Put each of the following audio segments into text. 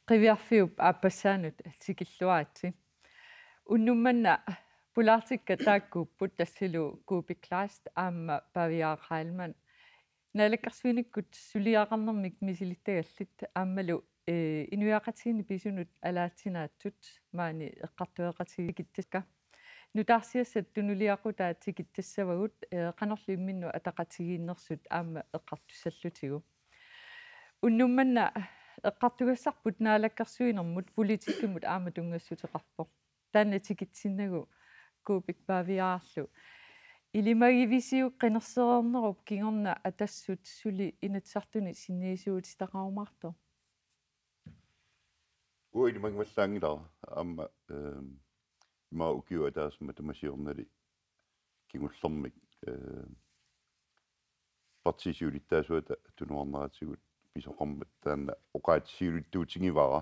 qiviarfiup aapassaanut sikilluaatsi unnummanna pulaartikka taakkuupput tassilu kuupiklaast aamma paviaaqaalman naalakkarsuinikkut suliaqarnermik misilittagallit aammalu inuiaqatiini pisunut alaatsinaatut maani eqqartueqatigittaska nutaarsiassat tunuliaqutaa tigittassavagut qanerluimminnu ataqatigiinnersut aamma eqqartussallutigu unnummanna eqqartugassarput naalakkarsuinermut politikkimut aama tungassuteqarpoq taanna tigitsinnagu kuupik paaviaarlu ilimagivisiu qinersereernerup kingorna atassut suli inatsartuni sinniisuutitaqarumartor uilimagmallaangilaa aama maa ukiu ataasma tamasiornali kingullermik partisiulittaasuata tunuarneratigut pisoqarmat taanna oqaatsiulittuutingivara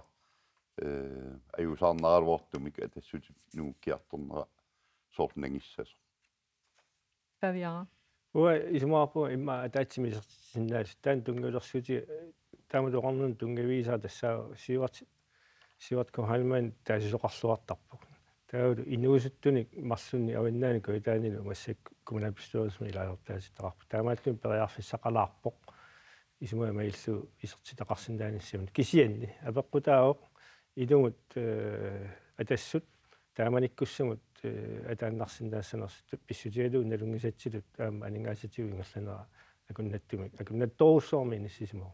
ajusaarneraluartumik atassut nuukkiartornera soornangissas paviara ua ismaarpu imma ataatsimisinnaalis taan tungulersuti taamatoqarnun tungaviisaa tassaa siuat kohalman taasisoqarluartarpu taulu inuusuttunik marsunni avinnaani koitaaninu massak kommunalbestyrelsesmi ilaalertaasitaqarpu taamaattun periarfissaqalaarpoq isuma maillu isertitaqarsindaanissam kisianni apeqqutaaoq idumut atassut taamanikkussamut ataannarsindaassanersut pissutialu nalungisatsilut aama aningaasatigu ingerlanera akunnattorussormi nissisimo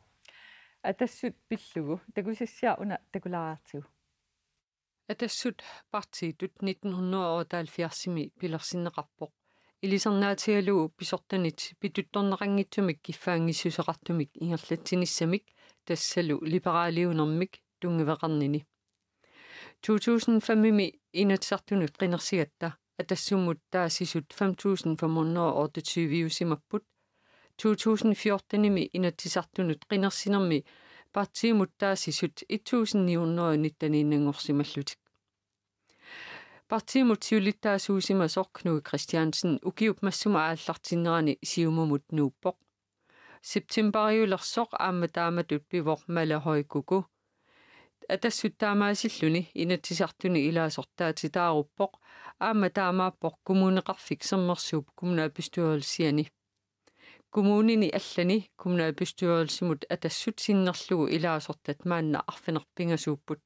atassut pillugu takusassia una takulaartigu atassut partiitut 1978-mi pilersinneqarpoq ilisarnaatigalugu pisortanit pituttorneqanngitsumik kiffaangissuseqartumik ingerlatsinissamik tassalu liberaaliunermik tungiveqarnini 2005-mi inatsartunut qinersigatta atassumut taasisut 5528 2014-mi inatsisartunut qinersinermi partiimut taasisut 1919 partiimut siulittaasuusimasoq Knud Christiansen ukiup massuma aallartinnerani siumumut nuuppoq septemberiulersoq aamma taamatut pivoq malahoikuku atassut taamaasilluni inatsisartuni ilaasortaatitaaruppoq aamma taamaappoq kommuneqarfik sermersuup kommunalbestyrelsiani kommunini allani kommunalbestyrelsimut atassut sinnerlugu ilaasortat maanna arfinerpingasuupput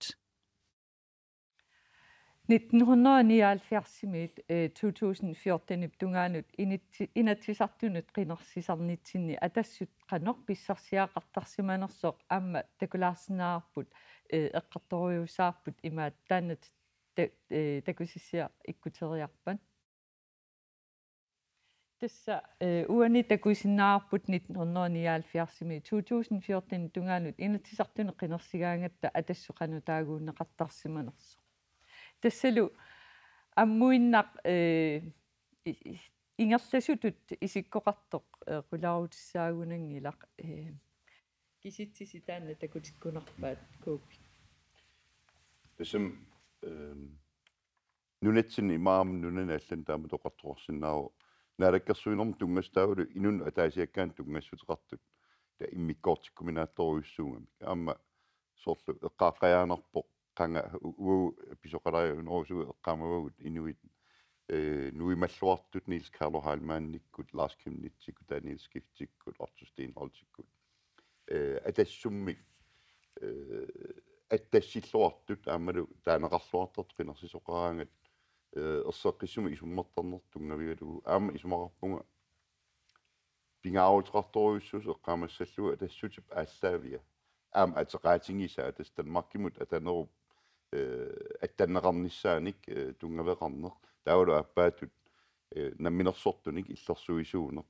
1979-mit 2014 tungaanut inatsisartunut qinersisarnitsinni atassut qanor pissarsiaaqartarsimanersoq aamma takulaarsinаарput eqqartoriusaarput imaat taannat takusissia ikkuteriarpan tassa uani takusinnaarput 1979-mi 2014 tungaanut inatsisartuni qinersigaangatta atassuqanutaaguunneqartarsimanerso tassalu ammuinnaq ingerlasutut isikkoqartoq qulaarutissaagunangilaq kisitsisi taanna takutikkunarpaat kuuppi tassam nunatsinni maam nunana allan taama toqartorsinnaau naalakkersuinorm tungastaavulu inun ataasiakkaan tungassuteqartut ta immikkoortikkuminaattoruissuungami aamma soorlu eqqaaqqajaanarpoq qanga pisoqalajuunorusugu eqqaamavagut inuit nuimalluartut Niels Carlo Heilmannikkut Lars Kimnitzikut Daniel Skiftikkut Arthur Steenholzikkut atassummi attасsilluartut aammalu taaneqarluartart qinersisoqaraangat erseqqissumi isummertarnertungavigalugu aamma isumaqarpunga pingaaruteqartoriussus eqqaamassallugu atassutip ааllaavia aamma ateqaatingisa atastalmarkimut atanerup атtanнеқарниссааник тунгавеқарнеқ таавалу аппаатут намминерсортуник иллерсуисуунеқ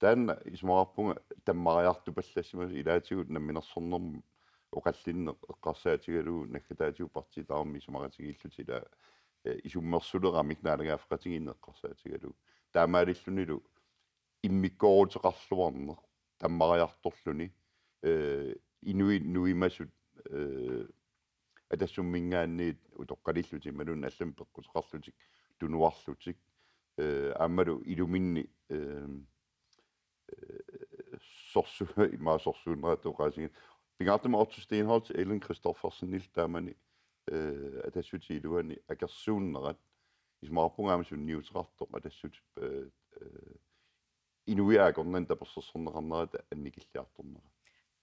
таанна исмараппунга таммариарту паллассимас илаатигут намминерсорнерм оқаллинне эққарсаатигалуу наггатаатигу партитаарми исмаратигииллутила исуммерсулерамик наалагаафқатигинне эққарсаатигалуу таамаалиллунилу иммиккоорутеқарлуарнеқ таммариарторлуни инуи нуимасут атассуммингаанниит утоққалиллути малун аллам пеққутеқарлутик тунуарлутик аамалу илуминни сорсу имаасорсуунератоқаасигит Pingatem Otto Stenholt, Ellen Kristoffersen, Nils Damani, at det synes jeg, du er aggressioner, i smartprogram som nyhedsretter, at det synes inuiaagornan taperssersorneqarnera annikilliartornera.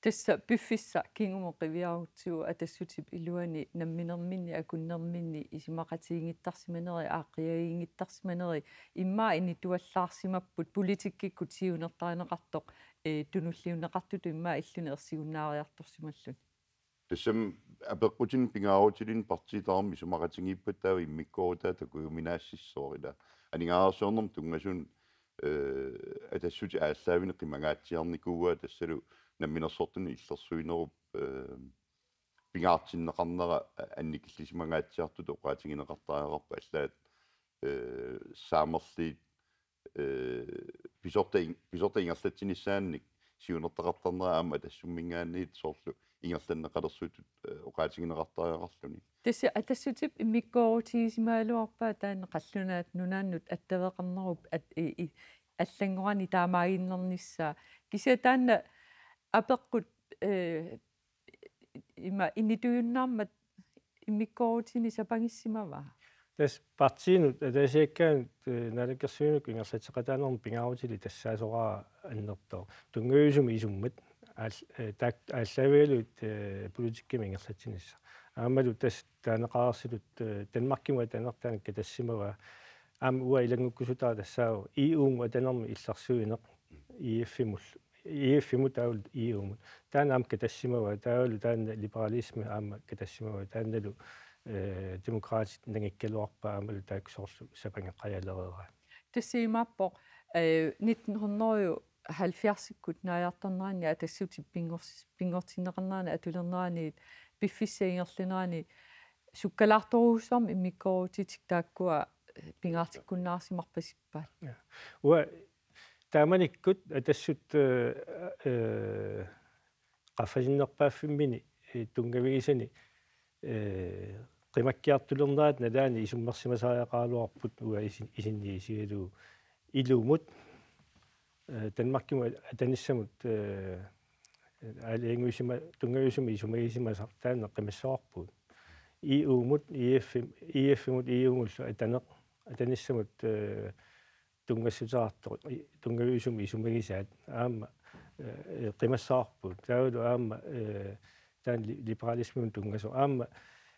Tässä Byffissa kingumorqiviarutsiu atassutip iluani namminerminni akunnerminni isimaqatiingittarsimaneri aaqiagiingittarsimaneri imma inni tuallaarsimapput politikkikut siunertarineqartoq tunulliuneqartutu imma illuni ersigunnaariartorsimallun. Tessam apeqqutin pingaarutilin partiitaarmi sumaqatingiippattaavi immikkorutaa takuuminaassissoorila aningaarsornerm tungasun атассути ааллаавини қимагааtsiarnikuua тассалу намминерсортуни иллерсуинеруп пингаартиннеқарнера анникиллисимагааtsiartut оqaатигинеқартаариарпа аллаат саамерлиит писорта ингерлатсинissaанник сиунертақартарнера аама тассуммингаанниит соорлу ингерланнеқалерсуутут оqaатигинеқартаариарлуни Tässä atassutip immikkoorutigisimaaluarpaa taanne qallunaat nunaannut attaveqarnerup аллангорани таамаагиннернissaa кися таанна апеққут има иннитуйуннаармат иммиккоорутини сапангиссимава тас партиинут атасиаккаан налаккерсуинук ингерлатеқатаанерм пингаарутили тассаасораа аннертоо тунгуйусуми исуммат ааллавиалут политиккими ингерлатсинисса аамалу тас таанеқарсилут Danmarkкима таанертаанакка тассимава аам уа илангуккусутаа тассаау EU атанерми илларсуинеқ EF-мут таул EU-мут таана аамка тассимава таулу таана либералисми аама катассимава тааналу демократит нангиккалуарпаа аамалу тааксоорлу сапангеққаялерера тассимааппо 1970-иккут нааярторнерани атассути пингортиннеқарнаани атулернераниит пиффиссаингерлинерани суккалаарторуусарм иммиккоорутитик тааккуа пингаартиккуннаарсимарпасиппаат уа тааманиккут атассут qaffasinnерпааффиммини тунгавигисани qimаккиартулернаат налаани исуммерсимасариақаалуарпут уа исинниисигалу илуумут Danmarkкима атаниссамут алингуисима тунгависуми исумагисимасар таана қимассоарпут EU-мут EF-мут EU-муллу атаниссамут тунгассутаартор тунгависуми исумагисаат аама қимассаарпут таулу аама таан либералисмун тунгасо аама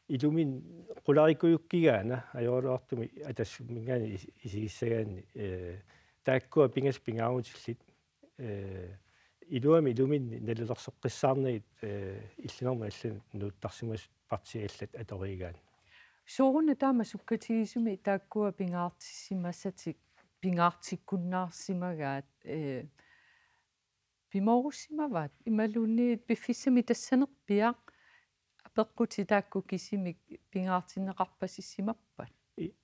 илумин qularikkuyukkigaana ajorluartumi atassummingaani isigissaгаанни тааккуа пингас пингаарутилlit илуми налилерсоққиссаарнагит иллинерма аллан нууттарсимас партиаллат аторигаан сооруна таама суккатигисуми тааккуа пингаартиссимассатик пингаартиккуннаарсимагаат пиморуссимаваат ималуунниит пиффиссами тассанерпиа апеққути таакку кисимик пингаартиннеқарпасиссимаппат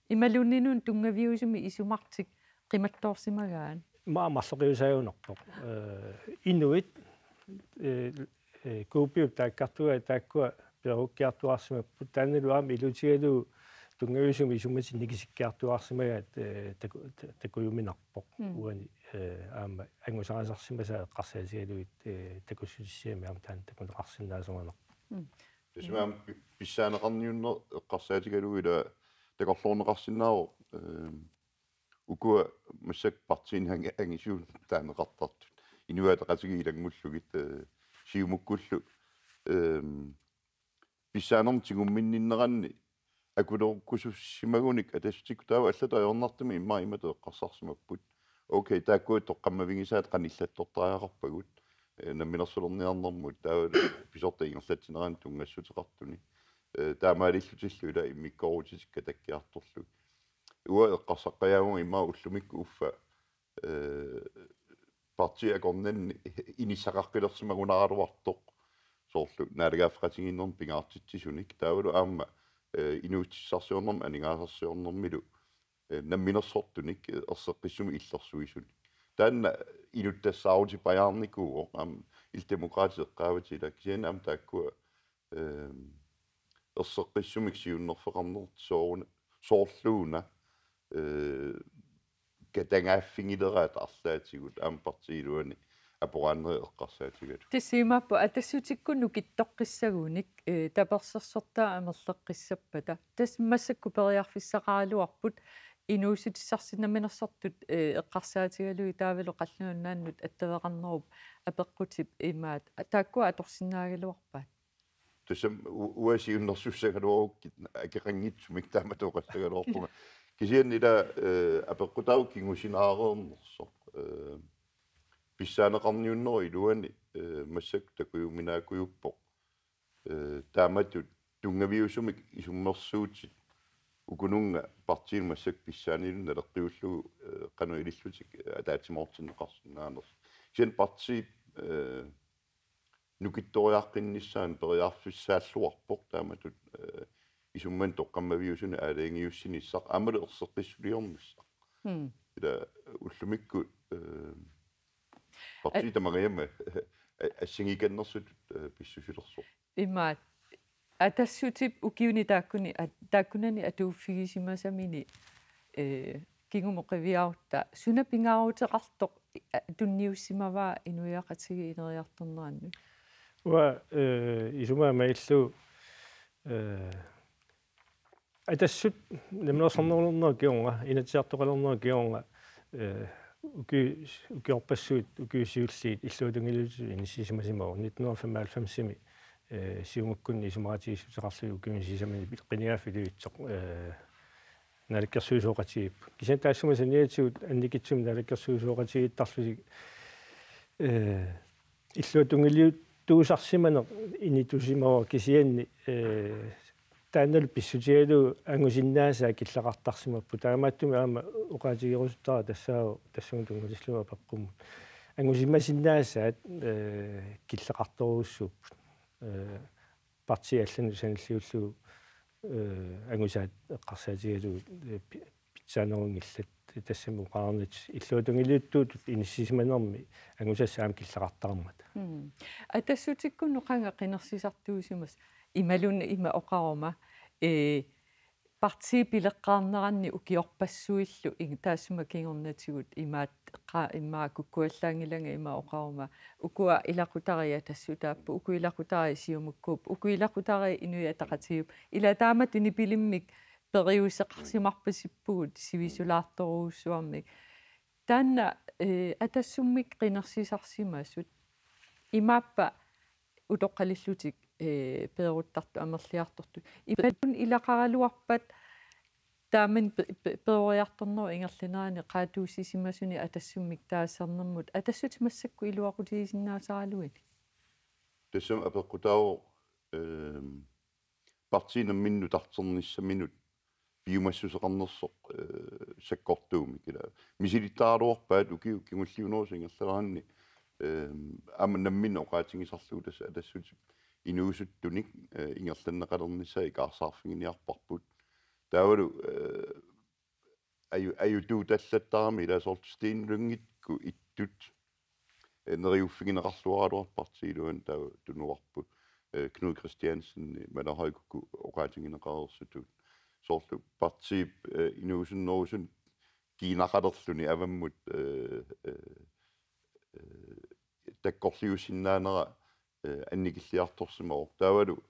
ималууннинун тунгавиусуми исумартик қиматтоорсимагаан маамарлоқиусаюнерпоқ инуит куупиуп тааккартуа тааккуа перуккиартуарсимаппут таанналуаами илутигалу тунгавиусуми исумматин никисиккиартуарсимагаат такуюминарпоқ уани аама ангусарасарсимаса эққарсаасигалуит такуссутиссиами аама таан такунеқарсинаасуманер тисмаам писсаанеқарниуннер эққарсаатигалуила такорлуунеқарсинааро ukua masak partien hangisuun taanеқартартут инуатеқатиги илангуллугит сиумуккуллу писсаанерм тигумминниннеранни акулеруккусуссимагуник атассутикку таава аллатаёрнартами имма имату эққарсарсимаппут окей тааккуит тоққаммавигисаат қаниллаттортариақарпагут намминерсулерниарнэрмут таава писорта ингерлатсинеран тунгассутеқартуни таамаалиллутиллуила иммиккорутитикка таккиарторлу уа эққарсаққаяагун имма уллумикку уффа партиакорнанни инисақаққилерсимагунааруартоқ соорлу наалагааффратигиннерм пингаартитсисуник таавалу аама инуутиссарсиорнерм анигаасарсиорнермилу намминерсортуник ерсеққиссуми иллерсуисуник таанна инуттассаарути паяарникуу аам илдемократиеққааватилак сиана аам тааккуа ерсеққиссумик сиуннерфеқарнерт соорлууна катангааффингилераат арлаатигут аам партиилуани апорааннери эққарсаатигат тиссимааппу атассутиккуну киттоққиссагуник таперсерсортаа амерлеққиссаппата тас массакку периарфиссақаалуарпут инуусутиссарсинаминерсортут эққарсаатигалуи таавалу қаллуннааннут аттавеқарнеруп апеққутип имаат тааккуа аторсинаагалуарпаат тусам уасиуннэрсуссагалуаруккит акеқангитсумик тааматоқассагалуарпунга кисианнила апеққутау кингусинаарернерсо писсаанеқарниуннери луани массак такуйуминаакуйуппо тааматут тунгавиусумик исуммерсуутит укунунга партиин массак писсаанилунна леққиуллугу қану илиллутик атаатимоортиннеқарсинаанерс кисиан парти нукитториаққиннissaан периарфиссааллуарпоқ тааматут исумман тоққаммавиусуна аалаангиуссиниссақ амале ерсеққиссулиормиссақ ила уллумикку парти тамагаяма ассигиканнерсут писсусулерсо имаат атассутип укиуни тааккунани атууффигисимасамини кигумоқивиарта сунапингаарутеқартоқ тунниуссимаваа инуяақатиги инериарторнеранну уа исумаама иллу атассут немнерсорнернернаа киунга инатсиартоқалернаа киунга укиорпассуут укиусиуллиит иллуутунгилуту инисисимасимау 1995-сими сиумуккунни исумаратигиссутеқарлуи укиунисисамани қиниааффилуитсоқ наликкерсуусооқатигип кисан таассумасаниатигут анникитсум наликкерсуусооқатигиттарлусик иллуутунгилиут туусарсимане инитусимава кисианни тааннал писсутигалу ангусиннаасаа киллақартарсимаппу таамааттуми аама уқаатигерусутара тассаа тассунгутунгулислума пеққумму ангусиммасиннаасаат киллақарторуссууппут партия аллану саниллиуллугу ангусаат эққарсаатигалу питсаанерунгиллат тассаму қаарнит иллуутунгилиуттуут иниссисиманерми ангусассаам киллақартараммат атассутиккуну қанга қинерсисартуусимас ималунна има оқарума парти пилеққарнеранни укиорпассуиллу ин таассума кингорнатигут имаат имаа куккуаллаангиланга има оқарума укуа илақутария тассутааппу укуилақутари сиумуккууп укуилақутари инуя тақатигуп ила таамат унипилиммик периусеқарсимарпасиппугут сивисулаарторуussуармик таанна атассуммик қинерсисарсимаасут имааппа утоққалиллутик перуттарту амерлиарторту ипатун илақаралуарпат тааман перуяарторнеру ингерлинаани qaatuussisimasuni атассуммик таассарнэрмут атассут массакку илуақутигисиннаасаралуини тассам апеққутао партиинам миннутартерниссаминут биумассусеқарнерсоқ саккортууми кила мисилиттааруарпаат укиу кигуллиунерусингерлераанни амнаммин оқаатингисарлугу тасса атассут инуусуттуник ингерланнеқалернissaи каарсаарфигиниарпарпут таавалу аютуу таллаттарами иласортстиинлунгитку иттут нериуффигинеқарлуаралуарпартиилуан таа тунуарпут Knud Christiansen малахайкку оқаатингинеқарерсутут соорлу партип инуусуннерусун киинақалерлуни аваммут таккорлиусиннаанера анникиллиарторсимоо таавалу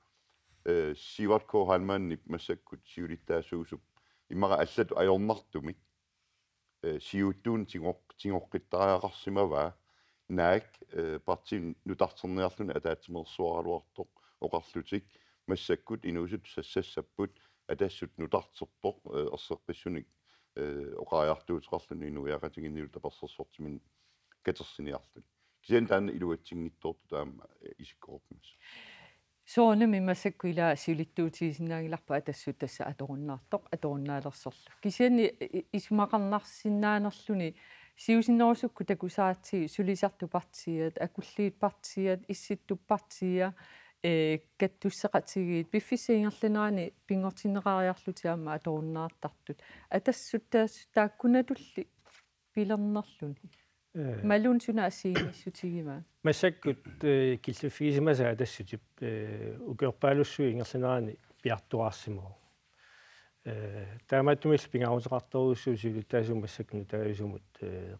сиватко халманнип массаккут сиулиттаасуусуп иммара аллату ajornartumik сиуттуун тингоққиттариақарсимаваа наак партин нутартерниарлуни атаатсимерсуаралуартоқ оқарлутик массаккут инуусут сассассаппут атассут нутартерпоқ ерсеққиссуник оқариартуутеқарлуни инуяақатигинниулу таперсерсуортимин катерсиниарлут кисиан таана илуатсингиттоорту таама исиккорпмас соонами массакку ила сиулиттуутигисинаагиларпа атассут тасса аторуннаартоқ аторуннаалерсорлу кисиани исумақарнарсинаанерлуни сиусиннерусукку такусаати сулисарту партиат акуллиит партиат исситту партия каттуссеқатигиит пиффисиингерлинаани пингортинеқариарлутиаама аторуннаартартут атассут тааккунатулли пилернерлуни малун суна ассииниссутигима массаккут киллуффигисимаса атассутип укиорпаалуссуи ингерлинаани пиартуарсимоо таамааттумил пингаарутеқарторуссуу сиулиттаасум массакну таависумут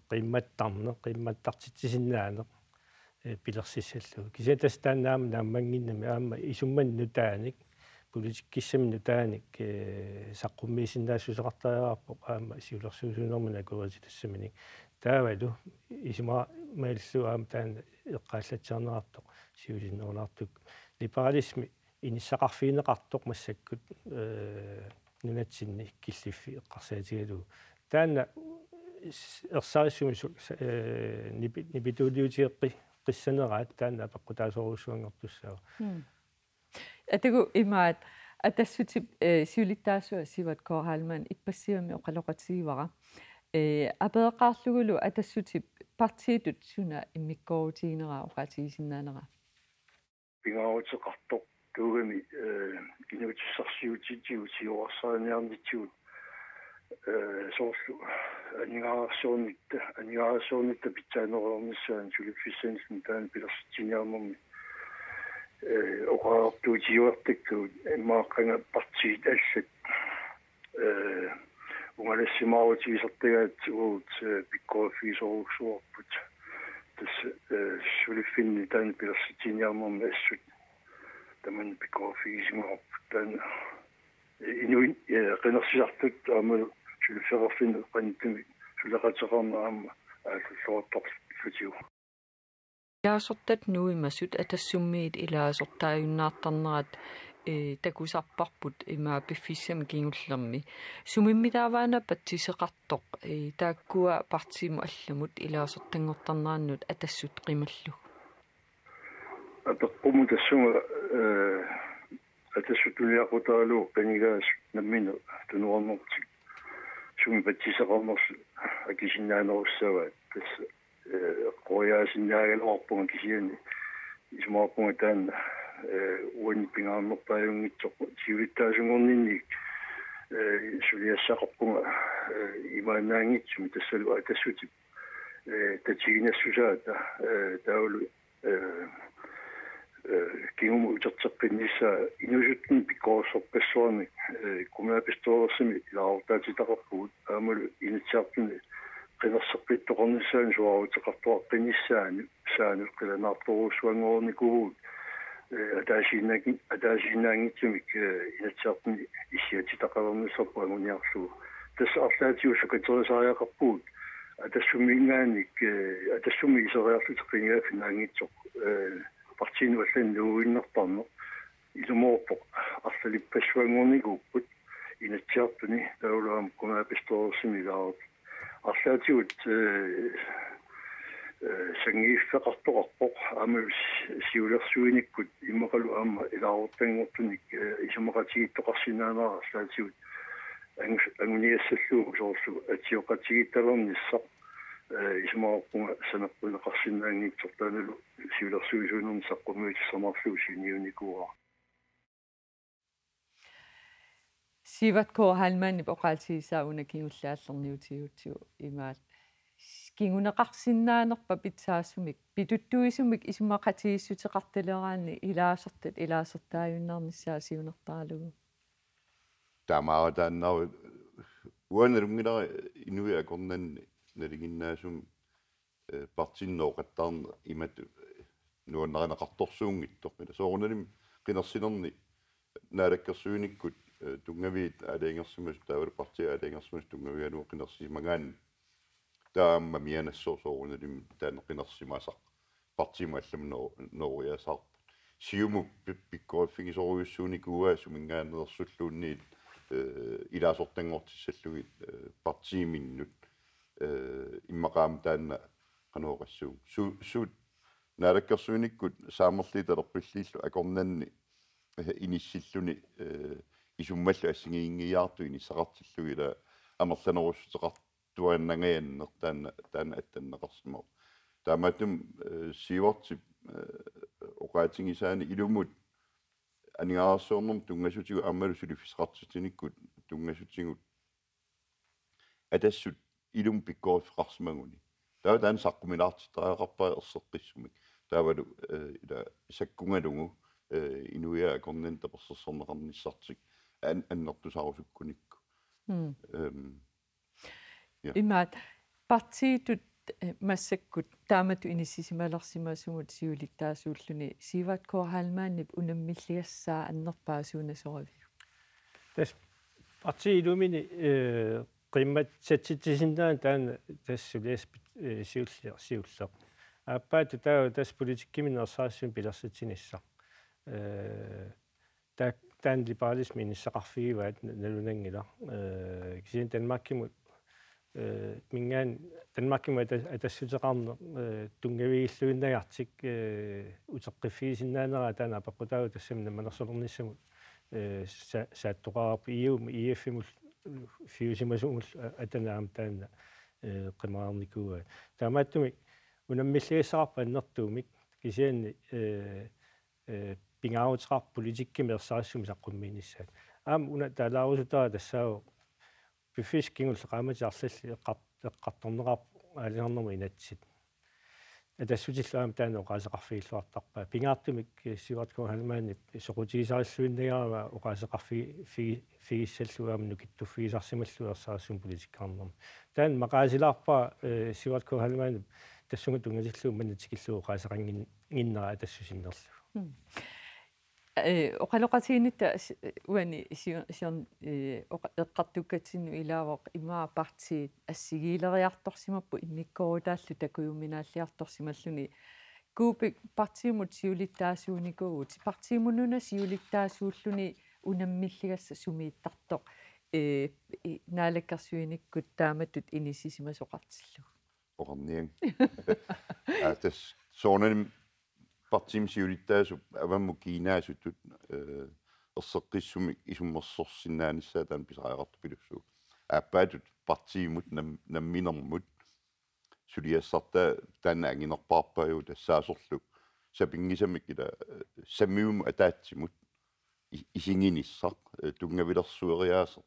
қимматтарне қимматтартитсисиннаане пилерсиссаллу кисатас тааннаама нааммангиннами аама исумман нутааник политиккиссами нутааник саққуммиисиннаассусеқартариараппоқ аама сиулерсуусунэрмана акуати тассамани таавалу исума маиллу аама таана эққааллатсиарнеқартоқ сиулиннерулаартук либералисми иниссақарфиинеқартоқ массаккут нунатсинни киллиффи эққарсаатигалу таана ерсаариссуми нипитуулиутиэққи qissaneраат таана пеққутаасоруссуангортуссаа атагу имаат атассутип сиулиттаасуа сиват коорхалман иппассиами оқалоқатсигивара апеэққарлугулу атассутип партиитут суна иммиккоорутигинера оқатигисиннаанера пингаавутеқартоқ туugami кинутиссарсиутитиутиуарсааниарнитсуут соорлу анигаасуунитта питсаанерернissaан сулиффиссанисн таан пилерситсиниарнерми оқаартуутиуартаккуут имааққанга партиит аллат унгалассимаарутигисертагаат уут пиккооффисорууксуарпут тас сулиффинни таан пилерситсиниарнерми ассут таман пиккооффисимаарпут таан инуин qinерсисартут аама сулиффеқарфин qanitumi сулеқатерарна аама ааллуорторлутиу илаасортат нуимасут атассуммиит илаасортааюннаартарнерат такусарпарпут имаа пиффиссами кингуллерми сумиммилааваана патсисеқартоқ тааккуа партииму алламут илаасортангортарнааннут атассут қималлу атеққуму тассума атассутулиақутаалу канигаас наммину тунуарнертик суми патсисеқарнерс акисиннаанеруссаваат тас qoyaasinnaagalorpunga kisiani ismaarpunga taanna uani pingaarnerpaajunngitsoq siulittaasungorninnik suliassaqarpunga imaanaangitsumi tassalu atassutip tatiginassutaata taulu kingumu uterteqqinnissaa inusutni pikkoorsorpassuarnik kumaapistoorissimi ilaartaatitaqarpugut aamalu inatsiartuni qinерсерпиттоқорнissaан суарутеқартуаққинissaanu саанул қиланаартуруссуангоорникуут атаасинаангитсумик инатсаартни исиатитақалернisserпу агуниарлугу тасса арлаатиу сакатерисариақарпуут атассумингааник атассуми исериарлутеққингаафинаангитсоқ партиину аллан нууиннертарнеқ илумоорпоқ арлалиппассуангоорникууппут инатсаартуни таулаам кунаапистоорсимилаарат арлаатиут сангииффеқартоқарпоқ аама сиулерсуиниккут иммақалу аама илаарортангортуник исумақатигиттоқарсинаанера арлаатиут ангуниассаллуу соорлу атиоқатигитталерниссақ исумаарпунга санерпунеқарсинаангитсортааналу сиулерсуисуунерни саққумуутиссамарлуу синиуникуара сиват коорхалмаани оқаалтигисаауна киуллааллерниутиутиу имаат кингунеқарсиннаанерпа питсаассумик питуттуисумик исумақатигиссутеқарталераани илаасортааюннаарниссаа сиунертаалугу таамаатааннау уанерумгилара инуиакорнанни налигиннаасум партиннооқаттаарна имат нуаннеринеқарторсуунгиттоқ мила соорналим қинерсинерни наалаккерсуиниккут тунгавиит аленгерсимас таавал партия аленгерсимас тунгавиануу қинерсимагаан таамма мианассоорсооруналим таанеқинерсимаасақ партима алламно нориасаарпут сиуму пиккооффигисоруйуссууникуаа сумингаанерсуллуунниит илаасортангортиссаллугит партииминнут иммақаам таанна qanoqassuu suut naalakkерсуиниккут saammerliitalерпиллииллу акорнанни инissilluni isummallu assingиингиаарту инissaqartillugila амерланеруссутеқартуаннагаяаннер таана аттаннеқарсимау таамаатум сиуартип оқаатингисаани илумут аниаарсуорнерм тунгасутигу аммалу сулиффисеқартутиниккут тунгасутигут атассут илум пиккориффеқарсимагуни таан саққумилаартитаақарпаа ерсеққиссумик таавалу ила саккунгалугу инуиа акорнан таперсерсорнеқарниссартик аннертусаарусуккуникку имаат партиитут массаккут таамату инисисималарсимаасугут сиулиттаасууллуни сиват коорхаалмааннип унаммиллиассаа аннерпаасуунасоравиу тас парти илумини qimmat satsittisinnaан таана тассулиас сиуллеq аппаату таа тас политиккиминерсаассуун пилерсатсинисса таан либералисми иниссақарфигиваат налунангила кисиан Данмаркимут мингаан Данмаркимут атассутеқарне тунгавигиллуиннагартик утеққиффигисиннаанера таана апаққутаагу тассами наманерсолерниссамут сааттоқарап иум иэффимул фиусимасунгул атанаам таана қимаарникуа таамааттумик унаммиллиассақарпа аннертуумик кисианни пингаутеқар политиккимерсаассуми саққуммииниссаат уна таалаарусутаа тассаау пиффискингул qaamatiarlalli eqqartorneqarp aaliarnermu inatsit атассутиллаам таана оқаасеқарфигиллуартарпаа пингаартумик сиваткун халмааннип соқутигисариллуиннагаава оқаасеқарфигиссаллуаамну киттуффигисарсималлуерсаассуун политиккаарнерма таан мақаасилаарпаа сиваткун халмааннип тассунга тунгасиллуу маннатикиллуу оқаасеқангиннера атассусиннерлу оқалоқатигинитта уани сион эққартуккатсинну илаавоқ имаа партиит ассигиилериарторсимаппу иммиккорутааллу такуйуминааллиарторсималлуни куупик партиумут сиулиттаасууникуугут партиумунуна сиулиттаасууллуни унаммиллигасса сумииттартоқ наалаккарсуиниккут тааматут инисисимасоқартиллу оқарниан тас соонаним партим сиулиттаасуп авамму кинаасутут ерсеққиссумик исуммерсорсинааниссаа таан писариақарту пилуссуу ааппаатут партиимут намминермут сулиассарта таана ангинерпаарпаажу тассаасорлу сапингисамик ила саммиум атаатсимут исингиниссақ тунгавилерсуериаасеқ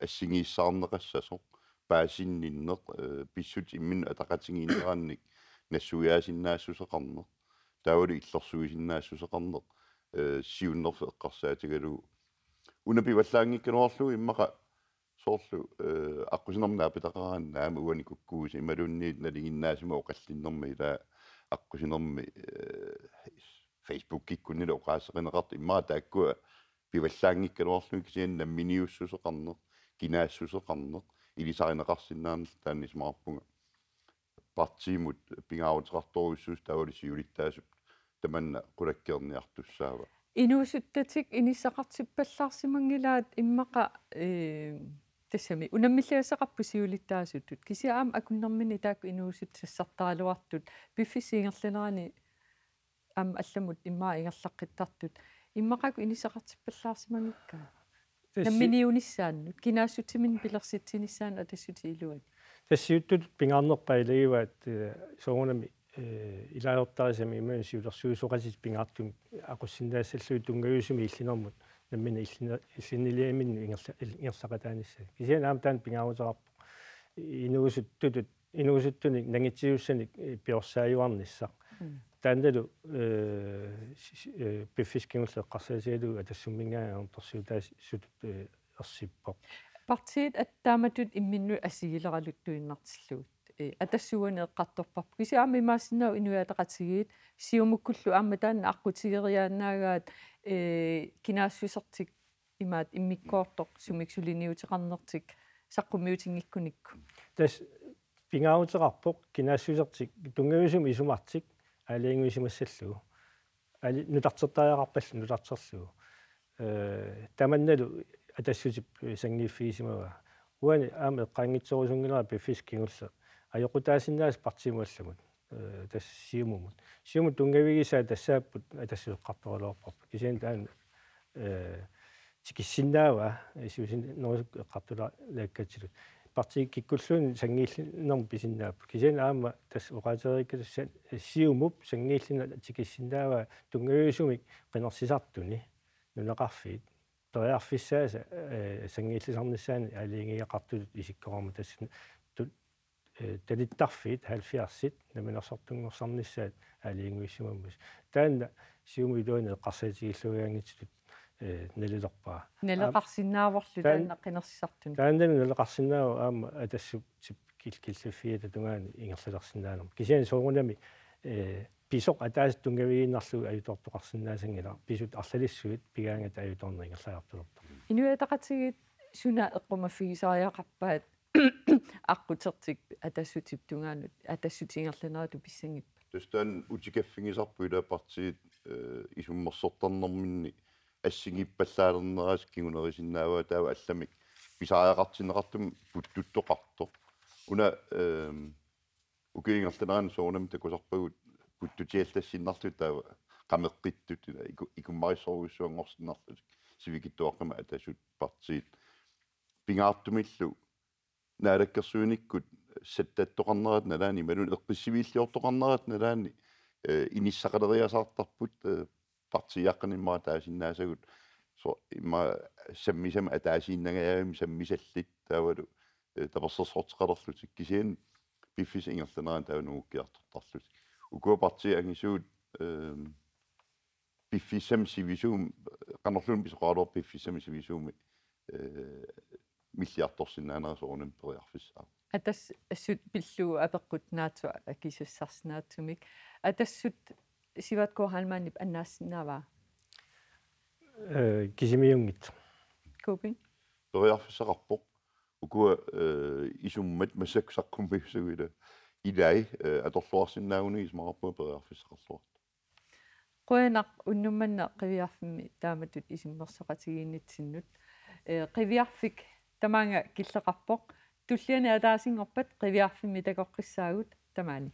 ассигииссаарнеқассасоқ паасинниннеқ писсут иммин атақатингиинераанник нассуяасиннаассусеқарнеқ таавали иллерсуисиннаассусеқарнеқ сиуннерф эққарсаатигалу унапиваллаангиккануарлу иммақа соорлу аққусинернаа питақарааннаама уани куккууси ималунниит налигиннаасима оқаллиннерми ила аққусинерми Facebook киккуннила оқаасеқинеқарт иммаа тааккуа пиваллаангиккануарлу кисиан намминиуссусеқарнеқ кинаассусеқарнеқ илисаринеқарсиннаанл тааннисмаарпунга партиимут пингаавутеқарторуссуус таавали сиулиттаасуп таманна қулаккерниартуссаава инуусуттатик иниссақартиппаллаарсимангилаат иммақа тассами унаммиллиасақарпу сиулиттаасуттут кисиаам акуннэрмини таакку инуусут сассартаалуартут пиффисиингерланерани ам алламут иммаа ингерлаққиттартут иммақаку иниссақартиппаллаарсимангикка намминиунissaannут кинаассутимин пилерситсиниссаан атассути илуат тассиуттут пингаарнерпаа илагиваат соонами илаажортарисами имаан сиулерсуусоқасис пингаартум ақуссиннаассаллуи тунгаюусими иллинэрмут наммина иллинилиамин ингерлақатаанисса кисианаам таан пингаарутерарпу инуусуттуник нагитсиуссаник пиорсааюарниссақ таандалу пиффискингулле эққарсаасиалу атассуммингаа торсиутаас сутут ерсиппоқ партиит аттааматут имминну асигилералуттуиннартиллуут атассуани эққарторпарпу кисиаами имаассинау инуяатақатигиит сиумуккуллу аама таанна аққутигериаанаагаат кинаассусертик имаат иммиккоортоқ сумиксулиниутеқарнертик саққумиутингиккуникку тас пингаарутерарпоқ кинаассусертик тунгависум исумартик алиингуисимассаллугу али нутартертааяқарпаллу нутартерлугу таманналу атассутип сангиффигисимава уани аама эққаангитсорусунгилера пиффискингулле аёқутаасиннаас партимуаллагут тассиумумут сиумут тунгавигисаа тассааппут атассуэққарторулоорпарпу кисиан таан тикиссиннаава исусин норисук эққартула лааккатсилут парти киккуллуун сангииллинерм писиннааппу кисиан аама тас оқаатериккалусса сиумуп сангииллина тикиссиннаава тунгавигисумик қинерсисартуни нунеқарфиит ториарфиссааса сангииллисарниссаани алиингиақартулут исиккорама тассина талиттарфиит халфиарсит наминерсортунгорсарниссаат алиингуиссимаммус таанна сиумуилуани эққарсаатигиллугаангитсут нэлилерпаа нелеқарсиннааварлу таанна қинерсартун таандан нэлеқарсинаава аама атассуп тип киллфиата тунгаани ингерлалерсинаанерма кисиан соорунами писоқ атаас тунгавииннарлу аютортоқарсинаасангила писут арлалиссуит пигаангат аюторна ингерлаартулерта инуятақатигит суна эққумаффигисариақарпаат аққутертик атассутип тунгаанут атассутингерланерату писсангиппа тустан утикаффигисарпу илаапартигит исуммерсортарнэрминни ассигиппаллаалернерас кигунерисиннаава таава алламик писариақартинеқартум путтуттоқарто уна укиингерланеран соонам такусарпагут путтутиаллассиннарлу таава qamеққиттут икуммарисоруссуангорсиннарлу сивикиттуаққама атасут партиит пингаартумиллу наалаккерсуиниккут саттаттоқарнерат налаани малун эққиссивииллиортоқарнерат налаани иниссақалериасаартарпут партиаққаниммаа таасиннаасагут со имма саммисама атаасииннагаягим саммисаллит таавалу таперсерсортеқалерлутик кисиан пиффис ингерланеран таануугуккиартортарлут укуа партиангисуут пиффисам сивисуум канерлун писоқаалуар пиффисам сивисууми миллиарторсинаанерасоорнам периарфиссаа атас ассут пиллуу апеққут наатсу акисуссарсинаатсумик атассут сиваткоохалмааннип аннаассинааваа кисимиунгит копин периарфиссақарпоқ укуа исуммат массаксаққумписсагуила илай аторлуарсинаагуни исмараппуа периарфиссақарлуарт qoyanaq unnummanna qiviarfimmi taamatut isimmersoqatigiinnitsinнут qiviarfik tamaanga killeqarpoq tulliani ataasingorpat qiviarfimmi takoqqissaagut tamaani